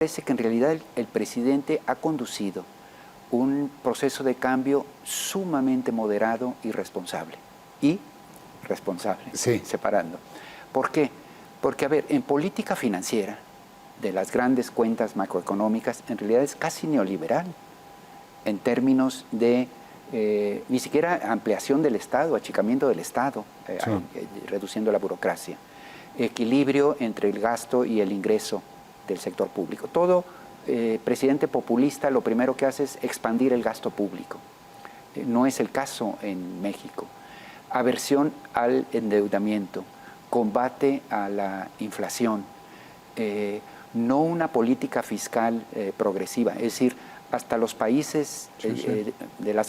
parece que en realidad el presidente ha conducido un proceso de cambio sumamente moderado y responsable. Sí. Separando. ¿Por qué? Porque, a ver, en política financiera, de las grandes cuentas macroeconómicas, en realidad es casi neoliberal, en términos de ni siquiera ampliación del Estado, achicamiento del Estado, Sí. reduciendo la burocracia, equilibrio entre el gasto y el ingreso del sector público. Todo presidente populista lo primero que hace es expandir el gasto público. No es el caso en México. Aversión al endeudamiento, combate a la inflación, no una política fiscal progresiva, es decir, hasta los países de la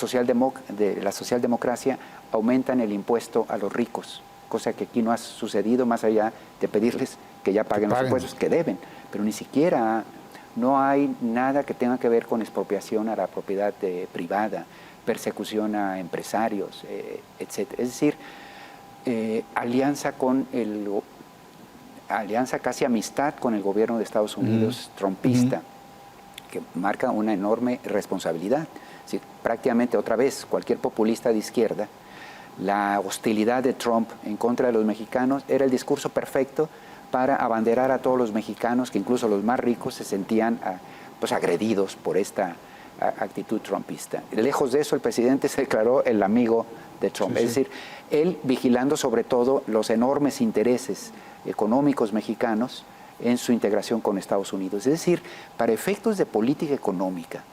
socialdemocracia aumentan el impuesto a los ricos, cosa que aquí no ha sucedido, más allá de pedirles que ya paguen los impuestos que deben, pero ni siquiera no hay nada que tenga que ver con expropiación a la propiedad privada, persecución a empresarios, etc. Es decir, alianza casi amistad con el gobierno de Estados Unidos trumpista, que marca una enorme responsabilidad. Es decir, prácticamente otra vez cualquier populista de izquierda, la hostilidad de Trump en contra de los mexicanos era el discurso perfecto para abanderar a todos los mexicanos, que incluso los más ricos se sentían pues agredidos por esta actitud trumpista. Lejos de eso, el presidente se declaró el amigo de Trump, es decir, él vigilando sobre todo los enormes intereses económicos mexicanos en su integración con Estados Unidos. Es decir, para efectos de política económica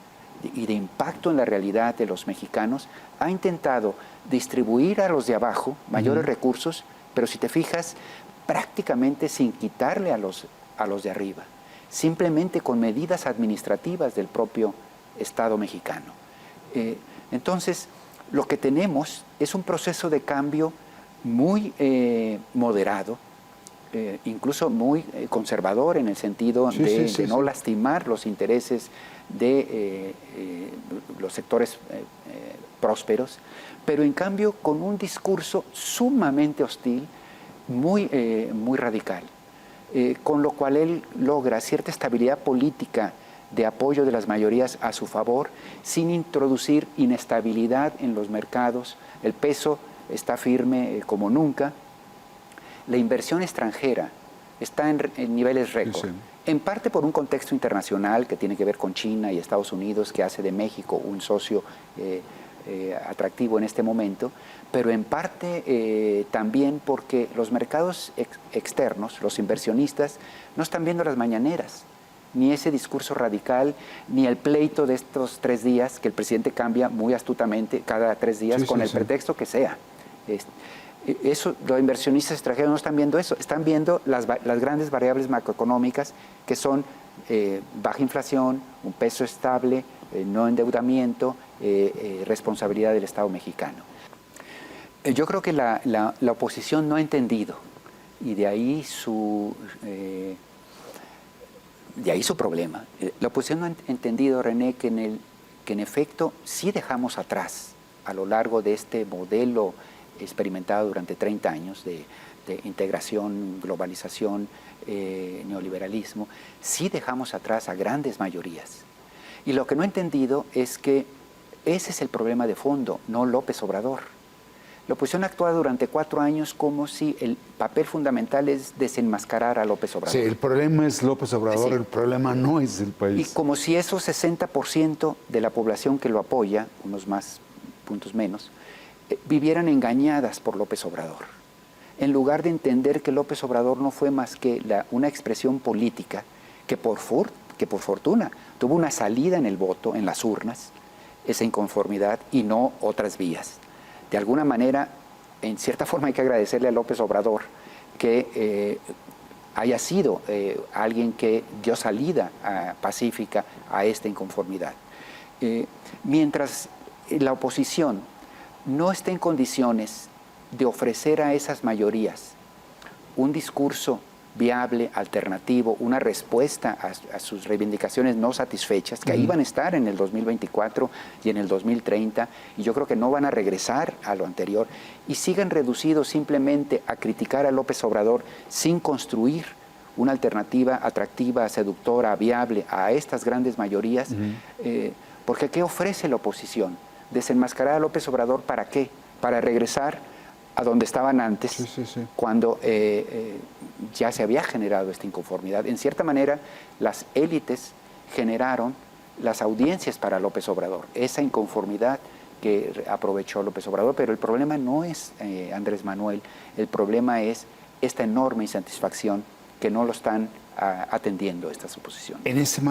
y de impacto en la realidad de los mexicanos, ha intentado distribuir a los de abajo mayores recursos, pero si te fijas, prácticamente sin quitarle a los de arriba, simplemente con medidas administrativas del propio Estado mexicano. Entonces, lo que tenemos es un proceso de cambio muy moderado, incluso muy conservador en el sentido de no lastimar los intereses de los sectores prósperos, pero en cambio con un discurso sumamente hostil, muy radical, con lo cual él logra cierta estabilidad política de apoyo de las mayorías a su favor, sin introducir inestabilidad en los mercados. El peso está firme como nunca. La inversión extranjera está en niveles récord, en parte por un contexto internacional que tiene que ver con China y Estados Unidos, que hace de México un socio atractivo en este momento, pero en parte también porque los mercados externos, los inversionistas, no están viendo las mañaneras, ni ese discurso radical, ni el pleito de estos 3 días, que el presidente cambia muy astutamente cada 3 días con el pretexto que sea. Eso, los inversionistas extranjeros no están viendo eso, están viendo las grandes variables macroeconómicas que son baja inflación, un peso estable, no endeudamiento, responsabilidad del Estado mexicano. Yo creo que la oposición no ha entendido, y de ahí su problema. La oposición no ha entendido, René, que en efecto sí dejamos atrás, a lo largo de este modelo experimentado durante 30 años de integración, globalización, neoliberalismo, sí dejamos atrás a grandes mayorías. Y lo que no he entendido es que ese es el problema de fondo, no López Obrador. La oposición ha actuado durante 4 años como si el papel fundamental es desenmascarar a López Obrador. Sí, el problema es López Obrador, el problema no es el país. Y como si esos 60% de la población que lo apoya, unos más, puntos menos, vivieran engañadas por López Obrador, en lugar de entender que López Obrador no fue más que una expresión política que por fortuna tuvo una salida en el voto, en las urnas, esa inconformidad, y no otras vías. De alguna manera, en cierta forma hay que agradecerle a López Obrador que haya sido alguien que dio salida pacífica a esta inconformidad. Mientras la oposición no esté en condiciones de ofrecer a esas mayorías un discurso viable, alternativo, una respuesta a sus reivindicaciones no satisfechas, que ahí van a estar en el 2024 y en el 2030, y yo creo que no van a regresar a lo anterior, y sigan reducidos simplemente a criticar a López Obrador sin construir una alternativa atractiva, seductora, viable a estas grandes mayorías, porque ¿qué ofrece la oposición? Desenmascarar a López Obrador, ¿para qué? Para regresar a donde estaban antes, cuando ya se había generado esta inconformidad. En cierta manera, las élites generaron las audiencias para López Obrador, esa inconformidad que aprovechó López Obrador, pero el problema no es Andrés Manuel, el problema es esta enorme insatisfacción que no lo están atendiendo estas oposiciones. En ese